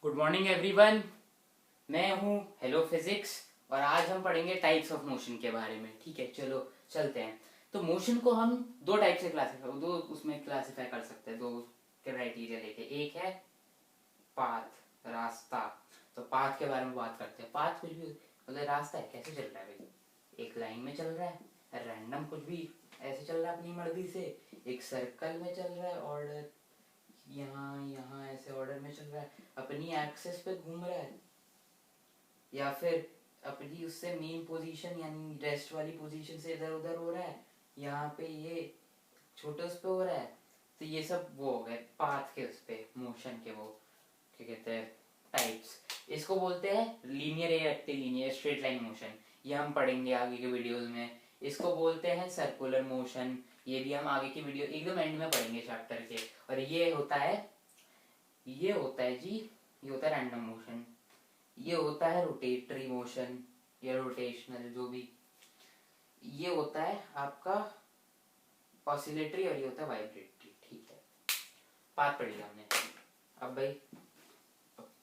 Good morning everyone. मैं हूँ hello physics और आज हम पढ़ेंगे टाइप्स ऑफ मोशन के बारे में। ठीक है, चलो चलते हैं। तो मोशन को हम दो टाइप से क्लासिफाई कर सकते हैं, दो क्राइटेरिया लेके। एक है पाथ, रास्ता। तो पाथ के बारे में बात करते हैं। पाथ कुछ भी मतलब रास्ता है, कैसे चल रहा है भाई, एक लाइन में चल रहा है, रैंडम कुछ भी ऐसे चल रहा है अपनी मर्जी से, एक सर्कल में चल रहा है, ऑर्डर यहाँ यहाँ ऐसे ऑर्डर में चल रहा है, अपनी एक्सेस पे घूम रहा है, या फिर अपनी उससे मेन पोजीशन यानी रेस्ट वाली पोजीशन से इधर उधर हो रहा है, यहाँ पे ये छोटे उस पे हो रहा है। तो ये सब वो हो गए पाथ के उस पे मोशन के, वो क्या कहते हैं, टाइप्स। इसको बोलते हैं लीनियर या रेक्टिलिनियर स्ट्रेट लाइन मोशन। ये हम पढ़ेंगे आगे के वीडियोस में। इसको बोलते हैं सर्कुलर मोशन, ये भी हम आगे की वीडियो एकदम एंड में पढ़ेंगे चैप्टर के। और ये होता है जी, ये होता है रैंडम मोशन। ये होता है रोटेटरी मोशन या रोटेशनल, जो भी। ये होता है आपका ऑसिलेटरी और ये होता है वाइब्रेटरी। ठीक है, पाथ पढ़ लिया हमने। अब भाई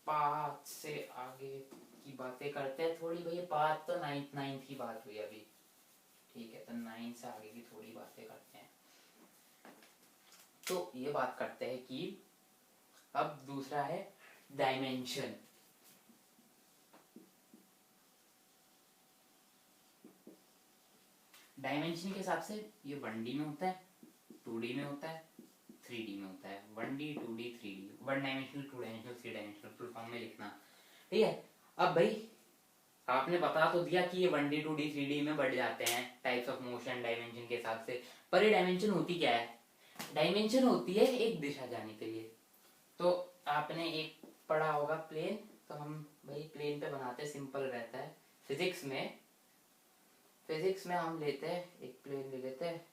पाथ से आगे की बातें करते हैं थोड़ी। भाई पाथ तो नाइन्थ की बात हुई अभी। ठीक है, तो 9 से आगे की थोड़ी बातें करते हैं। तो ये बात करते हैं कि अब दूसरा है डायमेंशन। डायमेंशन के हिसाब से ये 1D में होता है, 2D में होता है, 3D में होता है। 1D 2D 3D, 1 dimensional, 2 dimensional, 3 dimensional, full form में लिखना। ठीक है, अब भाई आपने बता तो दिया कि ये 1D 2D 3D में बढ़ जाते हैं टाइप्स ऑफ मोशन डायमेंशन के हिसाब से। पर ये डायमेंशन होती क्या है? डायमेंशन होती है एक दिशा जाने के लिए। तो आपने एक पढ़ा होगा प्लेन, तो हम भाई प्लेन पे बनाते हैं, सिंपल रहता है। फिजिक्स में हम लेते हैं एक प्लेन ले लेते हैं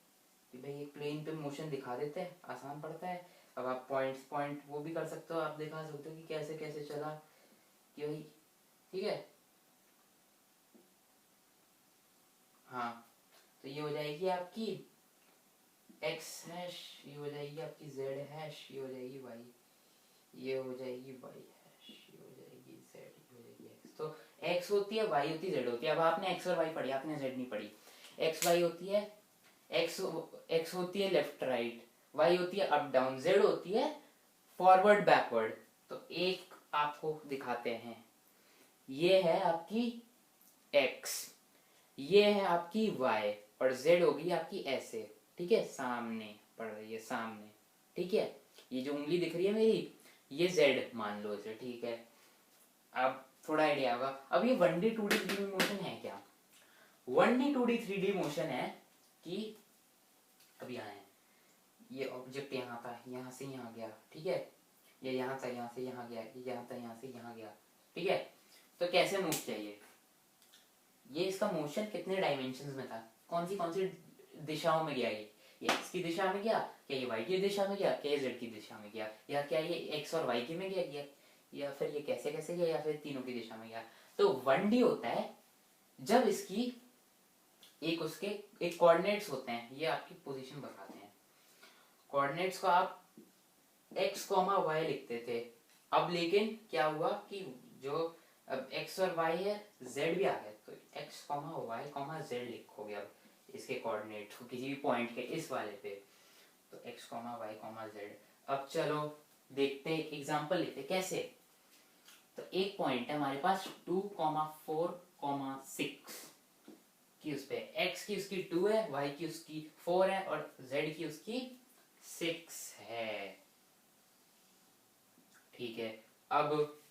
कि भाई एक प्लेन पे मोशन दिखा देते हैं, आसान पड़ता है। अब आप पॉइंट वो भी कर सकते हो, आप दिखा सकते हो कि कैसे कैसे चला कि भाई। ठीक है, हाँ। तो ये हो जाएगी आपकी एक्स हैश, ये हो जाएगी आपकी जेड हैश, ये हो जाएगी वाई, ये हो जाएगी वाई हैश, ये हो जाएगी जेड, ये हो जाएगी एक्स। तो एक्स होती है, वाई होती है, जेड होती है। अब आपने एक्स और वाई पढ़ी, आपने जेड नहीं पढ़ी। एक्स वाई होती है, एक्स होती है लेफ्ट राइट, वाई होती है अप डाउन, जेड होती है फॉरवर्ड बैकवर्ड। तो एक आपको दिखाते हैं, ये है आपकी एक्स, ये है आपकी वाई, और जेड होगी आपकी ऐसे। ठीक है, सामने पड़ रही है, सामने। ठीक है, ये जो उंगली दिख रही है मेरी, ये जेड मान लो इसे। ठीक है, अब थोड़ा आइडिया होगा। अब ये 1D 2D 3D मोशन है क्या? 1D 2D 3D मोशन है कि अब यहाँ है, ये ऑब्जेक्ट यहाँ था, यहाँ से यहाँ गया। ठीक है, ये यहाँ था, यहाँ से यहाँ गया, ये यहाँ था, यहाँ से यहाँ गया। ठीक है, तो कैसे मूव किया ये इसका मोशन कितने डायमेंशंस में था, कौन सी दिशाओं में गया ये एक्स की दिशा में गया, क्या ये वाई की दिशा में गया, क्या ये जेड की दिशा में गया, या क्या ये एक्स और वाई की में गया, या फिर ये कैसे कैसे गया, या फिर तीनों की दिशा में गया। तो 1D होता है जब इसकी एक कोऑर्डिनेट्स होते हैं, ये आपकी पोजीशन बताते हैं। कोऑर्डिनेट्स को आप एक्स कॉमा वाई लिखते थे। अब लेकिन क्या हुआ कि जो अब एक्स और वाई है, जेड भी आ गया, तो x comma y comma z लिखोगे अब इसके कोऑर्डिनेट को किसी भी पॉइंट के इस वाले पे। तो x comma y comma z. अब चलो देखते हैं, एग्जांपल लेते हैं कैसे। तो एक पॉइंट है हमारे पास 2,4,6 की, उस पे एक्स की उसकी 2 है, वाई की उसकी 4 है, और जेड की उसकी 6 है। ठीक है, अब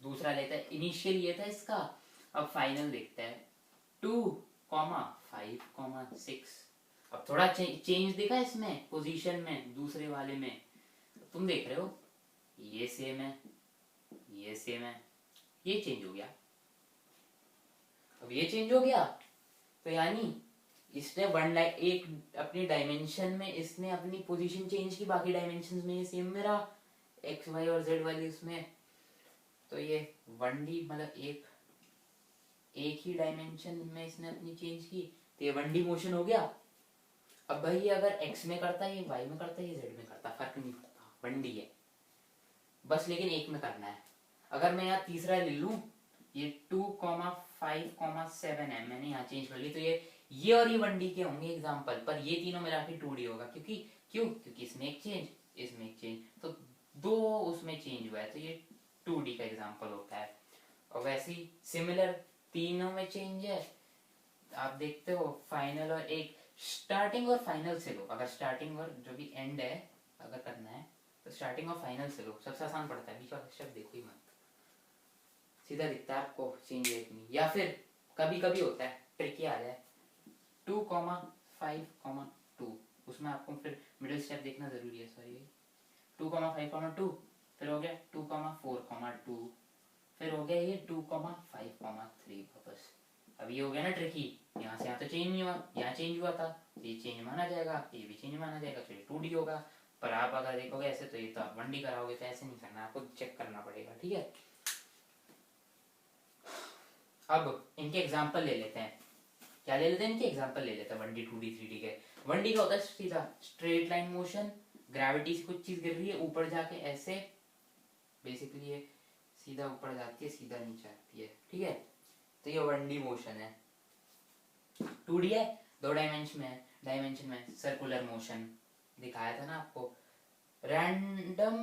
दूसरा लेते हैं, इनिशियल ये था इसका। अब फाइनल देखते हैं, 2,5,6। अब थोड़ा चेंज दिखा इसमें पोजीशन में, दूसरे वाले में तुम देख रहे हो ये सेम है, ये सेम है, ये चेंज हो गया। अब ये चेंज हो गया, तो यानी इसने एक अपनी डायमेंशन में इसने अपनी पोजीशन चेंज की, बाकी डायमेंशन में ये सेम में रहा, एक्स वाई और जेड वाली उसमें। तो ये 1D मतलब एक ही डायमेंशन में इसने अपनी चेंज की, तो ये 1D मोशन हो गया। अब भाई ये अगर x में करता है, ये y में करता है, ये z में करता है, फर्क नहीं पड़ता, 1D है। बस लेकिन एक में करना है। अगर मैं यहाँ तीसरा ले लूँ, ये 2,5,7 है, मैंने यहाँ चेंज कर ली, तो ये और ये 1D के होंगे एग्जाम्पल, पर ये तीनों मिला के 2D होगा, क्योंकि इसमें एक चेंज, इसमें एक चेंज, तो दो उसमें चेंज हुआ है, तो ये 2D का एग्जाम्पल होता है। और वैसे ही सिमिलर तीनों में चेंज है, आप देखते हो फाइनल और एक स्टार्टिंग और फाइनल से लो। अगर स्टार्टिंग और जो भी एंड है अगर करना है तो स्टार्टिंग और फाइनल से लो, सबसे आसान पड़ता है, बीच वाला स्टेप देखो ही मत, सीधा दिखता है आपको चेंज है कि नहीं। या फिर कभी कभी होता है ट्रिकी आ जाए 2,5,2, उसमें आपको फिर मिडिल स्टेप देखना जरूरी है, सॉरी 2,5,2, फिर हो गया 2,4,2, फिर हो गया ये 2,5,3 वापस। अब ये हो गया ना ट्रिकी, यहाँ से यहाँ तो चेंज नहीं हुआ, यहाँ चेंज हुआ था, ये चेंज माना जाएगा, ये भी चेंज माना जाएगा, तो ये 2D होगा। पर आप अगर देखोगे ऐसे तो ये तो आप 1D कराओगे, तो ऐसे नहीं करना, आपको चेक करना पड़ेगा, ठीक है। अब इनके एग्जाम्पल ले लेते हैं, क्या ले लेते हैं, इनके एग्जाम्पल ले लेते हैं 1D 2D 3D के। 1D का होता है सीधा स्ट्रेट लाइन मोशन, ग्रेविटी से कुछ चीज गिर रही है ऊपर जाके ऐसे, बेसिकली ये सीधा ऊपर जाती है सीधा नीचे आती है, ठीक है, तो ये 1D मोशन है। 2D है, दो डायमेंशन में सर्कुलर मोशन दिखाया था ना आपको। रैंडम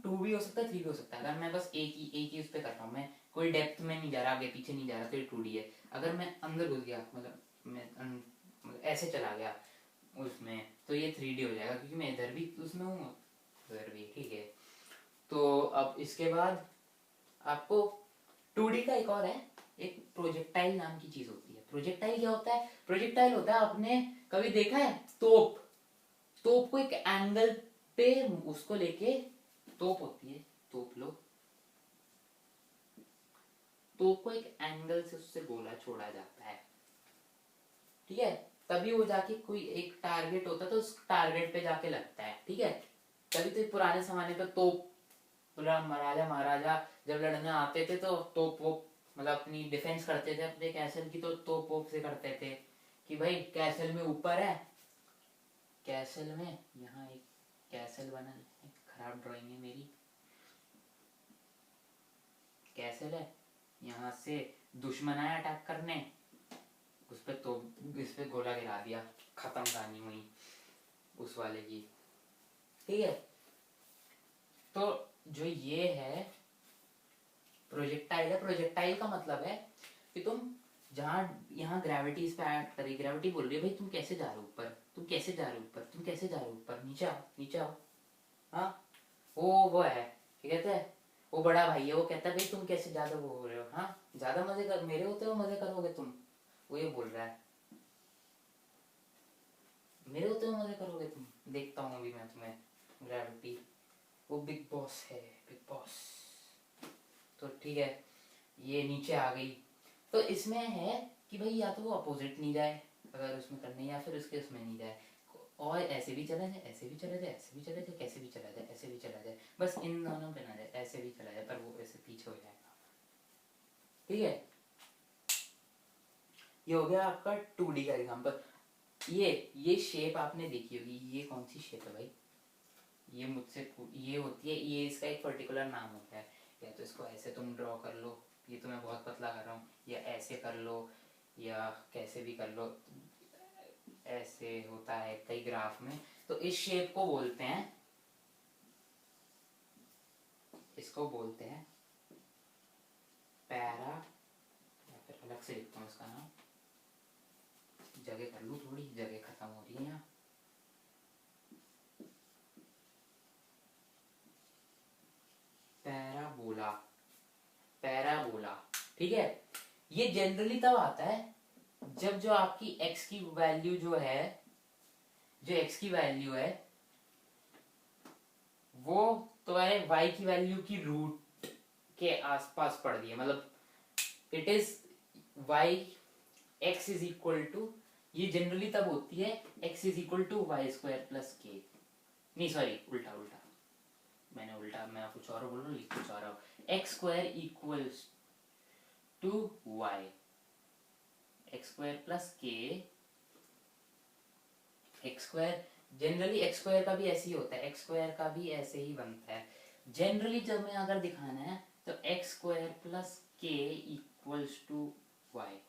2 भी हो सकता है, 3 भी हो सकता है। अगर मैं बस एक ही उस पर कर रहा हूँ, मैं कोई डेप्थ में नहीं जा रहा, आगे पीछे नहीं जा रहा, तो ये 2D है। अगर मैं अंदर घुस गया, मतलब ऐसे चला गया उसमें, तो ये 3D हो जाएगा, क्योंकि मैं इधर भी उसमें हूँ उधर भी, ठीक है। तो अब इसके बाद आपको 2D का एक और है, एक प्रोजेक्टाइल नाम की चीज होती है। प्रोजेक्टाइल क्या होता है, प्रोजेक्टाइल होता है, आपने कभी देखा है तोप को एक एंगल पे उसको लेके, तोप होती है, तोप को एक एंगल से उससे गोला छोड़ा जाता है, ठीक है, तभी वो जाके कोई एक टारगेट होता है, तो उस टारगेट पे जाके लगता है, ठीक है। तभी तो पुराने जमाने पे तोप, महाराजा जब लड़ने आते थे तो तोप वो मतलब अपनी डिफेंस करते थे अपने कैसल की, तो तोप वोप से करते थे कि भाई कैसल में ऊपर है, कैसल में यहाँ एक कैसल बना है, खराब ड्राइंग है मेरी, कैसल है, यहाँ से दुश्मन आया अटैक करने, उस पे तो इस पे गोला गिरा दिया, खत्म कहानी हुई उस वाले की, ठीक है। तो जो ये है प्रोजेक्टाइल है, प्रोजेक्टाइल का मतलब है कि तुम जहाँ यहाँ ग्रेविटी इस पे एक्ट करी, ग्रेविटी बोल रही है भाई तुम कैसे जा रहे हो ऊपर, तुम कैसे जा रहे हो ऊपर, तुम कैसे जा रहे हो ऊपर, नीचे आओ नीचे आओ, हाँ वो है, क्या कहते हैं, वो बड़ा भाई है, वो कहता है भाई तुम कैसे ज्यादा वो हो रहे हो, हाँ ज्यादा मजे कर, मेरे होते हो मजे करोगे तुम, वो ये बोल रहा है, मेरे होते हुए मजे करोगे तुम, देखता हूँ अभी मैं तुम्हें, ग्रेविटी, वो बिग बॉस है, बिग बॉस। तो ठीक है, ये नीचे आ गई, तो इसमें है कि भाई या तो वो अपोजिट नहीं जाए अगर उसमें करने, या फिर उसके उसमें नहीं जाए, और ऐसे भी चला जाए, ऐसे भी चला जाए, ऐसे भी चला जाए, कैसे भी चला जाए, ऐसे भी चला जाए, बस इन दोनों पे ना जाए, ऐसे भी चला जाए पर वो ऐसे पीछे हो जाएगा, ठीक है। ये हो गया आपका 2D का एग्जांपल। ये शेप आपने देखी होगी, ये कौन सी शेप है भाई, ये मुझसे ये होती है, ये इसका एक पर्टिकुलर नाम होता है, या तो इसको ऐसे तुम ड्रॉ कर लो, ये तो मैं बहुत पतला कर रहा हूँ, या ऐसे कर लो, या कैसे भी कर लो, ऐसे होता है कई ग्राफ में, तो इस शेप को बोलते हैं, इसको बोलते हैं पैरा, या फिर अलग से लिखता हूँ इसका नाम, जगह कर लूँ, थोड़ी जगह खत्म हो रही है यहाँ, पैराबोला, पैराबोला, ठीक है। ये जनरली तब आता है जब जो आपकी x की वैल्यू जो है, जो x की वैल्यू है वो तुम्हारे y की वैल्यू की रूट के आसपास पड़ रही है, मतलब it is y x is equal to, ये जनरली तब होती है x is equal to y square plus k, नहीं सॉरी उल्टा उल्टा, मैं कुछ और बोल रहा हूँ, लिख कुछ और रहा हूँ, x square equals to y, x square plus k, x square generally x square का भी ऐसे ही होता है, एक्स स्क्वायर का भी ऐसे ही बनता है, जनरली जब मैं अगर दिखाना है तो एक्स स्क्वायर प्लस के इक्वल्स टू वाई,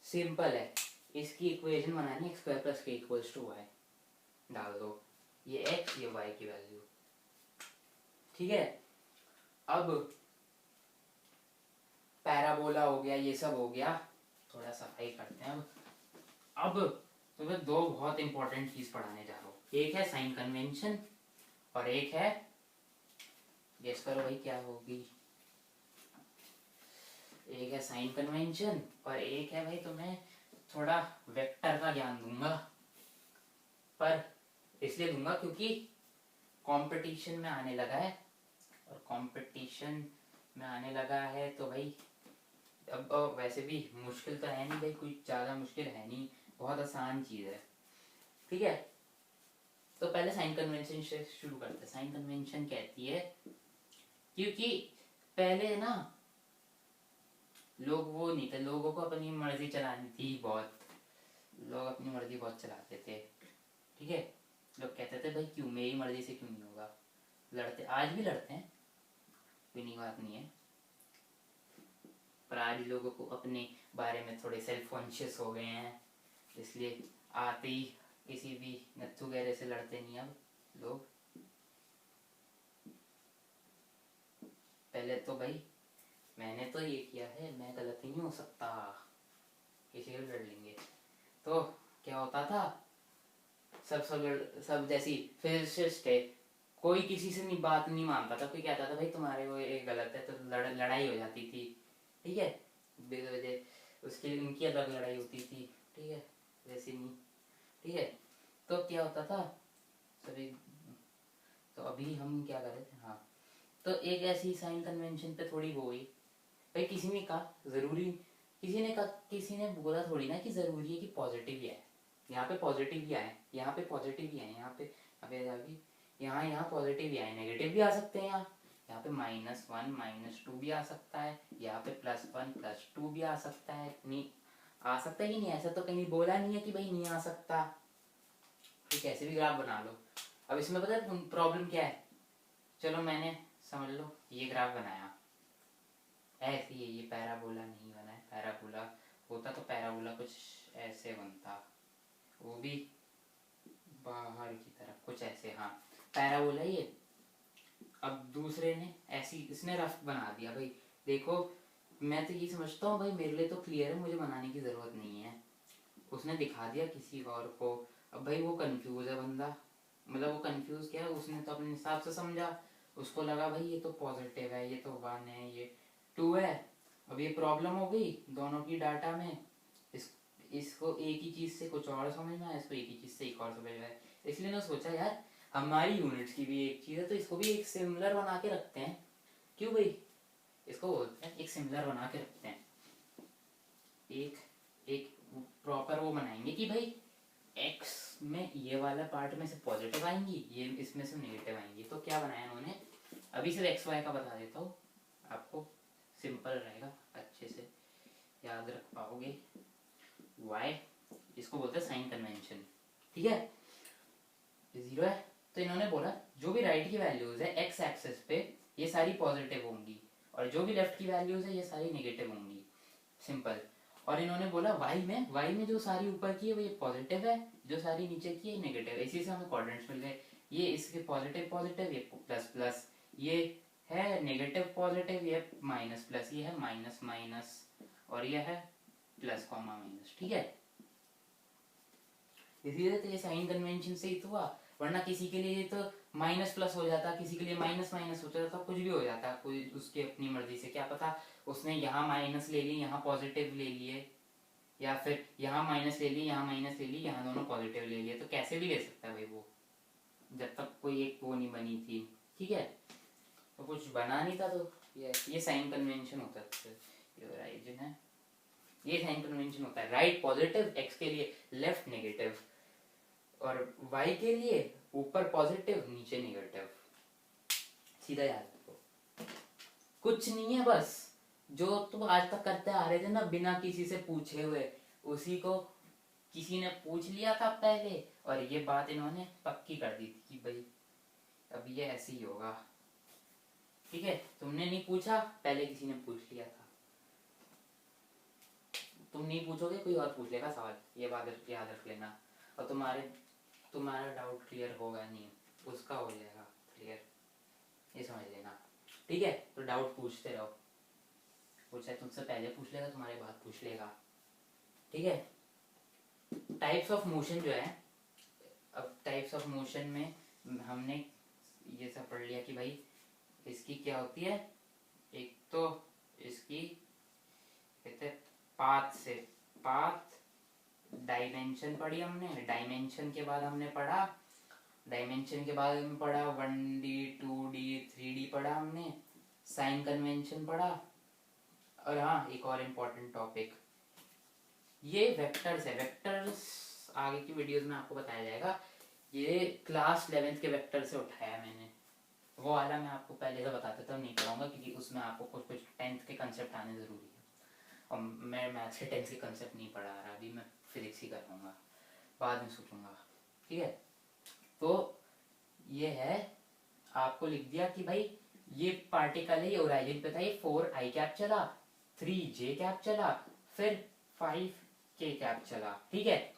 सिंपल है। इसकी इक्वेशन बनानी, एक्स स्क्वायर प्लस के इक्वल्स टू वाई, डाल दो ये एक्स ये वाई की वैल्यू, ठीक है। अब पैराबोला हो गया, ये सब हो गया, थोड़ा सफाई करते हैं। अब तुम्हें दो बहुत इंपॉर्टेंट चीज पढ़ाने जा रहा हूँ, एक है साइन कन्वेंशन और एक है, गेस करो भाई क्या होगी, एक है साइन कन्वेंशन और एक है भाई तुम्हें थोड़ा वेक्टर का ज्ञान दूंगा, पर इसलिए दूंगा क्योंकि कंपटीशन में आने लगा है, और कंपटीशन में आने लगा है तो भाई अब वैसे भी मुश्किल तो है नहीं भाई, कोई ज़्यादा मुश्किल है नहीं, बहुत आसान चीज़ है, ठीक है। तो पहले साइन कन्वेंशन से शुरू करते हैं। साइन कन्वेंशन कहती है, क्योंकि पहले ना लोग वो नहीं थे, लोगों को अपनी मर्जी चलानी थी बहुत, लोग अपनी मर्जी बहुत चलाते थे, ठीक है। लोग कहते थे भाई क्यों मेरी मर्जी से क्यों नहीं होगा, लड़ते, आज भी लड़ते हैं, कोई नहीं बात नहीं है, पर आज लोगों को अपने बारे में थोड़े सेल्फ कॉन्शियस हो गए हैं, इसलिए आते ही किसी भी नत्थु वगैरह से लड़ते नहीं अब लोग। पहले तो भाई मैंने तो ये किया है, मैं गलत नहीं हो सकता, किसी को लड़ लेंगे। तो क्या होता था, सब जैसी फिजिसिस्ट है, कोई किसी से नहीं बात नहीं मानता था, कोई कहता था भाई तुम्हारे वो ये गलत है, तो लड़ाई हो जाती थी, ठीक है, बेवजह उसकी उनकी अलग लड़ाई होती थी, ठीक है, वैसे नहीं, ठीक है। तो क्या होता था सभी, तो अभी हम क्या कर रहे थे, हाँ, तो एक ऐसी साइन कन्वेंशन पे थोड़ी वो हुई भाई, किसी ने कहा जरूरी, किसी ने बोला थोड़ी ना कि जरूरी है कि पॉजिटिव ही आए, यहाँ पे पॉजिटिव ही आए, यहाँ पे पॉजिटिव ही आए, यहाँ पे अभी यहाँ पॉजिटिव ही आए, नेगेटिव भी आ सकते हैं, यहाँ पे -1 -2 भी आ सकता है, यहाँ पे +1 +2 भी आ सकता है, नहीं आ सकता है कि नहीं, ऐसा तो कहीं बोला नहीं है कि भाई नहीं आ सकता, तो कैसे भी ग्राफ बना लो। अब इसमें पता है प्रॉब्लम क्या है, चलो मैंने समझ लो ये ग्राफ बनाया ऐसे ही, ये पैराबोला नहीं बना है, पैराबोला होता तो पैराबोला कुछ ऐसे बनता, वो भी बाहर की तरफ कुछ ऐसे, हाँ पैराबोला ये। अब दूसरे ने ऐसी इसने रफ बना दिया भाई, देखो मैं तो ये समझता हूँ भाई मेरे लिए तो क्लियर है, मुझे बनाने की ज़रूरत नहीं है, उसने दिखा दिया किसी और को, अब भाई वो कंफ्यूज है बंदा, मतलब वो कंफ्यूज क्या है, उसने तो अपने हिसाब से समझा, उसको लगा भाई ये तो पॉजिटिव है, ये तो 1 है, ये 2 है। अब ये प्रॉब्लम हो गई दोनों की डाटा में, इसको एक ही चीज़ से कुछ और समझ में आया, इसको एक ही चीज़ से एक और समझ में आया, इसलिए ना सोचा यार हमारी यूनिट्स की भी एक चीज़ है तो इसको भी एक सिमिलर बना के रखते हैं, क्यों भाई, इसको बोलते हैं एक सिमिलर बना के रखते हैं, एक एक प्रॉपर वो बनाएंगे कि भाई एक्स में ये वाला पार्ट में से पॉजिटिव आएंगी, ये इसमें से नेगेटिव आएंगी, तो क्या बनाया उन्होंने, अभी सिर्फ एक्स वाई का बता देता हूँ आपको, सिंपल रहेगा, अच्छे से याद रख पाओगे। y इसको बोलते हैं साइन कन्वेंशन, ठीक है, 0 है, तो इन्होंने बोला जो भी राइट की वैल्यूज है एक्स एक्सिस पे ये सारी पॉजिटिव होंगी, और जो भी लेफ्ट की वैल्यूज है ये सारी नेगेटिव होंगी, सिंपल। और इन्होंने बोला y में जो सारी ऊपर की है वो ये पॉजिटिव है, जो सारी नीचे की है नेगेटिव है, इसी से हमें कोऑर्डिनेट्स मिल गए, ये इसके पॉजिटिव पॉजिटिव, ये प्लस प्लस, ये है नेगेटिव पॉजिटिव, ये माइनस प्लस, ये है माइनस माइनस, और ये है प्लस कॉमा माइनस, ठीक है। इसीलिए तो ये साइन कन्वेंशन से ही तो हुआ, वरना किसी के लिए तो माइनस प्लस हो जाता, किसी के लिए माइनस माइनस हो जाता, कुछ भी हो जाता, कोई उसकी अपनी मर्जी से, क्या पता उसने यहाँ माइनस ले ली यहाँ पॉजिटिव ले लिए, या फिर यहाँ माइनस ले ली यहाँ माइनस ले ली यहाँ दोनों पॉजिटिव ले लिए, तो कैसे भी ले सकता है भाई वो, जब तक कोई एक वो नहीं बनी थी, ठीक है, तो कुछ बना नहीं था, तो ये साइन कन्वेंशन होता है, ये साइन कन्वेंशन होता है, राइट पॉजिटिव एक्स के लिए, लेफ्ट नेगेटिव, और y के लिए ऊपर पॉजिटिव नीचे नेगेटिव, सीधा याद रखो, कुछ नहीं है, बस जो तुम आज तक करते आ रहे थे ना बिना किसी से पूछे हुए, उसी को किसी ने पूछ लिया था पहले, और ये बात इन्होंने पक्की कर दी थी कि भाई अब ये ऐसे ही होगा, ठीक है। तुमने नहीं पूछा, पहले किसी ने पूछ लिया था, तुम नहीं पूछोगे कोई और पूछ लेगा सवाल, ये बात याद रख लेना। और तुम्हारा डाउट क्लियर होगा नहीं, उसका हो जाएगा क्लियर, ये समझ लेना, ठीक है। तो डाउट पूछते रहो, वो चाहे तुमसे पहले पूछ लेगा, तुम्हारे बाद पूछ लेगा, ठीक है। टाइप्स ऑफ मोशन जो है, अब टाइप्स ऑफ मोशन में हमने ये सब पढ़ लिया कि भाई इसकी क्या होती है। एक तो इसकी कहते पाथ से, पाथ डायमेंशन पढ़ी हमने, डायमेंशन के बाद हमने पढ़ा, डायमेंशन के बाद में पढ़ा 1D 2D 3D पढ़ा हमने, साइन कन्वेंशन पढ़ा। और हाँ, एक और इम्पोर्टेंट टॉपिक, ये वेक्टर्स है। वेक्टर्स आगे की वीडियोस में आपको बताया जाएगा, ये क्लास 11th के वेक्टर से उठाया मैंने, वो वाला मैं आपको पहले से बताता था, नहीं पढ़ाऊंगा क्योंकि उसमें आपको कुछ कुछ 10th के कंसेप्ट आने ज़रूरी है, और मैं मैथ्स के 10th के कंसेप्ट नहीं पढ़ा रहा, अभी मैं फिजिक्स ही कर पाऊँगा, बाद में सोचूंगा, ठीक है। तो ये है, आपको लिख दिया कि भाई ये पार्टिकल है, ये ओराइजन पे था, ये 4 आई कैप चला, 3 जे कैप चला, फिर 5 के कैप चला, ठीक है।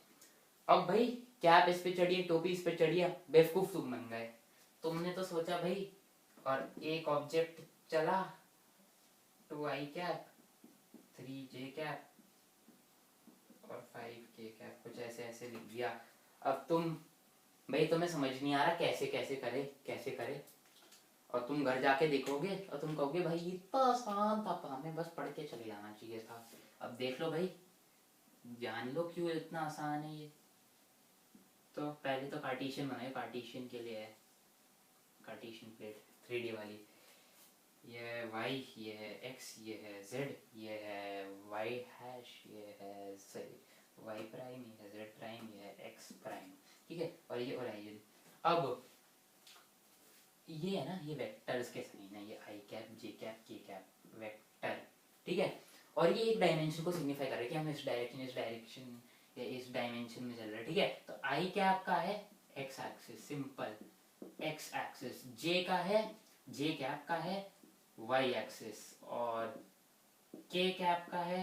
अब भाई कैप इस पे चढ़िए, टोपी इस पे चढ़िए, बेवकूफ तुम बन गए। तुमने तो सोचा भाई, और एक ऑब्जेक्ट चला 2 आई कैप 3 जे कैप और 5 के कैप, कुछ ऐसे ऐसे लिख दिया। अब तुम भाई, तुम्हें समझ नहीं आ रहा कैसे कैसे करे, कैसे करे, और तुम घर जाके देखोगे और तुम कहोगे भाई ये तो आसान था, हमें बस पढ़ के चले जाना चाहिए था। अब देख लो भाई, जान लो क्यों इतना आसान है ये। तो पहले तो कार्टेशियन बनाए, कार्टेशियन के लिए है कार्टेशियन प्लेट 3D वाली, ये है y, ये है x, ये है z, ये है y हैश, ये है y प्राइम, ये है z प्राइम, ये है x प्राइम, ठीक है। और ये ओराइजन, अब ये है ना, ये वेक्टर्स के साइन है, ये आई कैप जे कैप के कैप वेक्टर, ठीक है। और ये एक डायमेंशन को सिग्निफाई कर रहा है कि हम इस डायरेक्शन या इस डायमेंशन में चल रहे हैं, ठीक है। तो आई कैप का है x axis, simple x axis, J का है, जे कैप का है वाई एक्सिस, और के कैप का है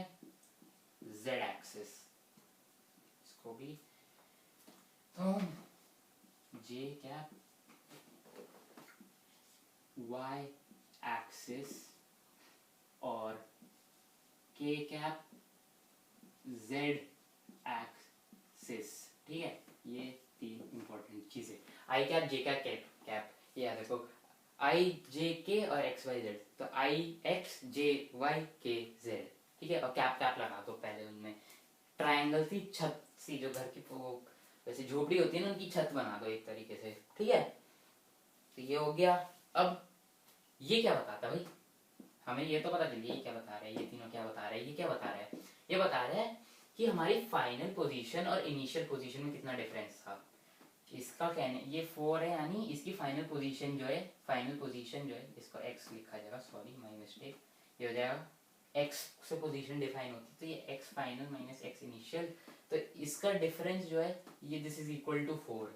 जेड एक्सिस। इसको भी तो जे कैप y एक्सिस और k कैप z एक्सिस, ठीक है। ये 3 इंपॉर्टेंट चीजें, आई कैप जे कैप कैप, ये याद रखो, आई जे के और एक्स वाई जेड, तो आई एक्स जे वाई के जेड, ठीक है। और कैप कैप लगा दो पहले, उनमें ट्रायंगल थी, छत सी जो घर की वो वैसे झोपड़ी होती है ना, उनकी छत बना दो एक तरीके से, ठीक है। तो ये हो गया। अब ये क्या बताता भाई, हमें ये तो पता चल गया ये क्या बता रहा है, ये तीनों क्या बता रहे हैं, ये क्या बता रहा है, ये बता रहा है कि हमारी फाइनल पोजीशन और इनिशियल पोजीशन में कितना डिफरेंस था। इसका कहने ये 4 है, यानी इसकी फाइनल पोजीशन जो है, फाइनल पोजीशन जो है, इसको x लिखा जाएगा, सॉरी माय मिस्टेक, ये हो जाएगा x से पोजीशन डिफाइन होती है, तो ये x final minus x initial, तो इसका डिफरेंस जो है ये दिस इज इक्वल टू 4।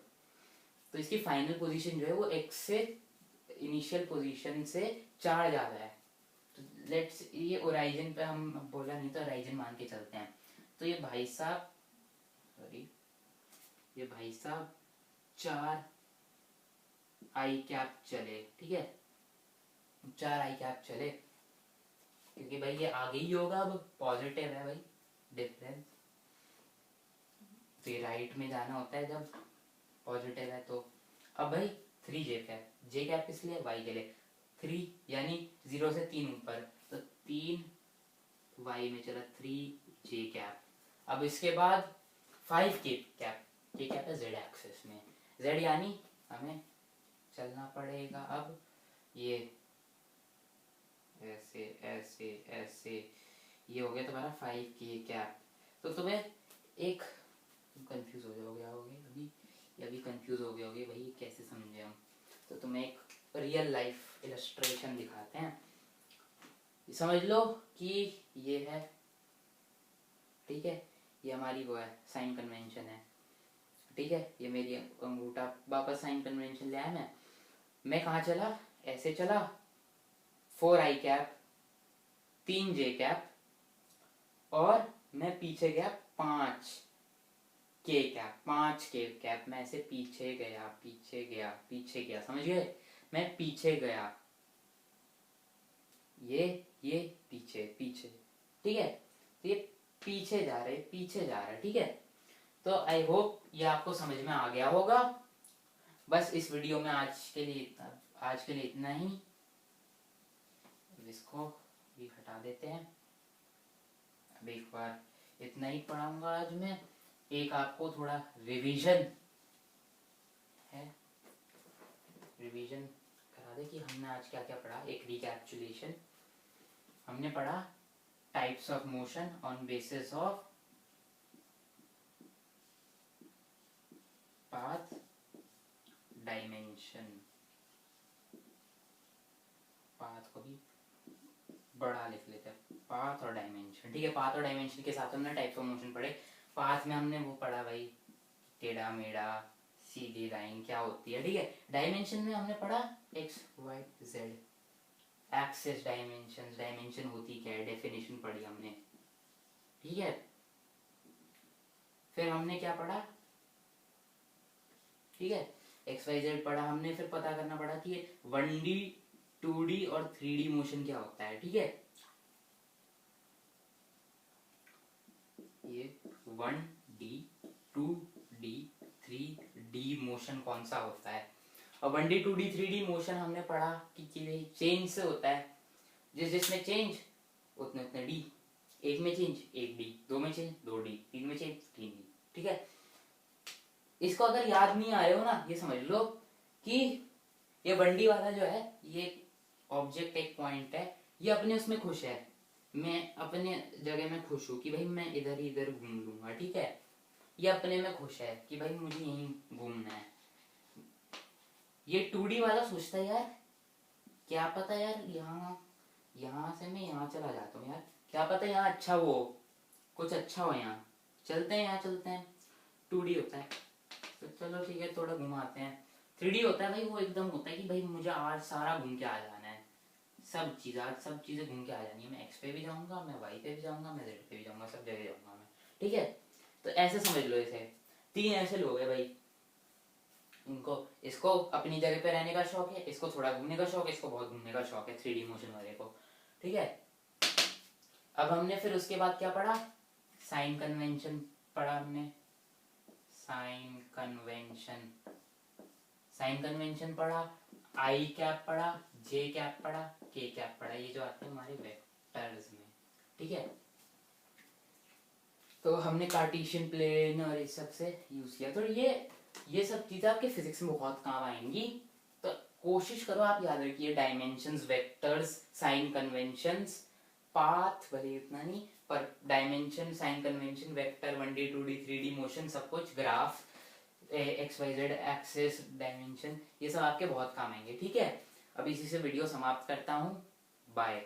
तो इसकी फाइनल पोजीशन जो है वो x से इनिशियल पोजीशन से 4 ज्यादा है। तो लेट्स, ये ओराइजन पे हम बोला नहीं तो ओराइजन मान के चलते हैं। तो ये भाई साहब, सॉरी, ये भाई साहब 4 आई कैप चले, ठीक है, 4 आई कैप चले, क्योंकि भाई ये आगे ही होगा, अब पॉजिटिव है भाई डिफरेंस, तो ये राइट में जाना होता है जब पॉजिटिव है। तो अब भाई 3 जे कैप, जे कैप किस लिए, वाई के लिए, 3 यानी 0 से 3 ऊपर, तो 3 वाई में चला 3 जे कैप। अब इसके बाद 5 के कैप, के कैप है जेड एक्सिस में, जेड यानी हमें चलना पड़ेगा, अब ये ऐसे ऐसे ऐसे, ये हो गया तुम्हारा 5 के कैप। तो तुम्हें एक कंफ्यूज हो जाओगे अभी कंफ्यूज हो गए होगे भाई कैसे समझे हम। तो तुम्हें एक रियल लाइफ इलस्ट्रेशन दिखाते हैं, समझ लो कि ये है, ठीक है, ये हमारी वो है साइन कन्वेंशन है, ठीक है। ये मेरी अंगूठा वापस साइन कन्वेंशन ले आया मैं, मैं कहाँ चला, ऐसे चला, 4i कैप, 3j कैप, और मैं पीछे गया 5k कैप, 5k कैप। मैं ऐसे पीछे गया पीछे गया पीछे गया, समझ गए? मैं पीछे गया, ये पीछे पीछे, ठीक है? तो ये पीछे जा रहे, पीछे जा रहा है, ठीक है? तो आई होप ये आपको समझ में आ गया होगा। बस इस वीडियो में आज के लिए इतना ही। इसको भी हटा देते हैं। अब एक बार इतना ही पढ़ाऊंगा आज मैं। एक आपको थोड़ा रिवीजन है, रिवीजन करा दे कि हमने आज क्या क्या पढ़ा। एक रिकैप्चुलेशन, हमने पढ़ा types of motion on basis of path, dimension, path को भी बड़ा लिख लेते हैं, पाथ और डायमेंशन, ठीक है? पाथ और डायमेंशन के साथ हमने टाइप्स ऑफ मोशन पढ़े। पाथ में हमने वो पढ़ा भाई, टेढ़ा मेढ़ा, सीधी लाइन क्या होती है, ठीक है? डायमेंशन में हमने पढ़ा x y z, axis dimension, dimension होती क्या है, डेफिनेशन पढ़ी हमने, ठीक है? फिर हमने क्या पढ़ा, ठीक है? एक्स वाई जेड पढ़ा हमने। फिर पता करना पड़ा कि 1D 2D और 3D मोशन क्या होता है, ठीक है? ये 1D 2D 3D मोशन कौन सा होता है। और 1D 2D 3D मोशन हमने पढ़ा कि चेंज से होता है, जिसमें चेंज उतने उतने डी, एक में चेंज 1D, दो में चेंज 2D, तीन में चेंज 3D, ठीक है? इसको अगर याद नहीं आ रहे हो ना, ये समझ लो कि ये 1D वाला जो है, ये ऑब्जेक्ट एक पॉइंट है, ये अपने उसमें खुश है, मैं अपने जगह में खुश हूँ कि भाई मैं इधर ही इधर घूम लूंगा, ठीक है? ये अपने में खुश है कि भाई मुझे यहीं घूमना है। ये 2D वाला सोचता है यार क्या पता यार, यहाँ से मैं यहाँ चला जाता हूँ यार, क्या पता यहाँ अच्छा वो कुछ अच्छा हो, यहाँ चलते हैं, यहाँ चलते हैं। 2D होता है तो चलो ठीक है, थोड़ा घुमाते हैं। 3D होता है भाई, वो एकदम होता है कि भाई मुझे आज सारा घूम के आ जाना है, सब चीजें घूम के आ जानी है। मैं एक्स पे भी जाऊंगा, मैं वाई पे भी जाऊंगा, मैं जेड पे भी जाऊंगा, सब जगह जाऊंगा मैं, ठीक है? तो ऐसे समझ लो इसे। 3 ऐसे लोग हैं भाई, इनको, इसको अपनी जगह पे रहने का शौक है, इसको थोड़ा घूमने का शौक है, इसको बहुत घूमने का शौक है, 3D मोशन वाले को, ठीक है? अब हमने फिर उसके बाद क्या पढ़ा, साइन कन्वेंशन पढ़ा हमने, साइन कन्वेंशन पढ़ा, आई कैप पढ़ा, जे कैप पढ़ा, के कैप पढ़ा, ये जो आते हैं हमारे वेक्टर्स में, ठीक है? तो हमने कार्टेशियन प्लेन और इस सब से यूज किया। तो ये सब चीजें आपके फिजिक्स में बहुत काम आएंगी, तो कोशिश करो आप याद रखिए। Dimensions, vectors, sign conventions, path भले इतना नहीं, पर dimension, sign convention, vector, 1D 2D 3D motion, सब कुछ, graph, x y z axis, dimension, ये सब आपके बहुत काम आएंगे, ठीक है? अब इसी से वीडियो समाप्त करता हूँ, बाय।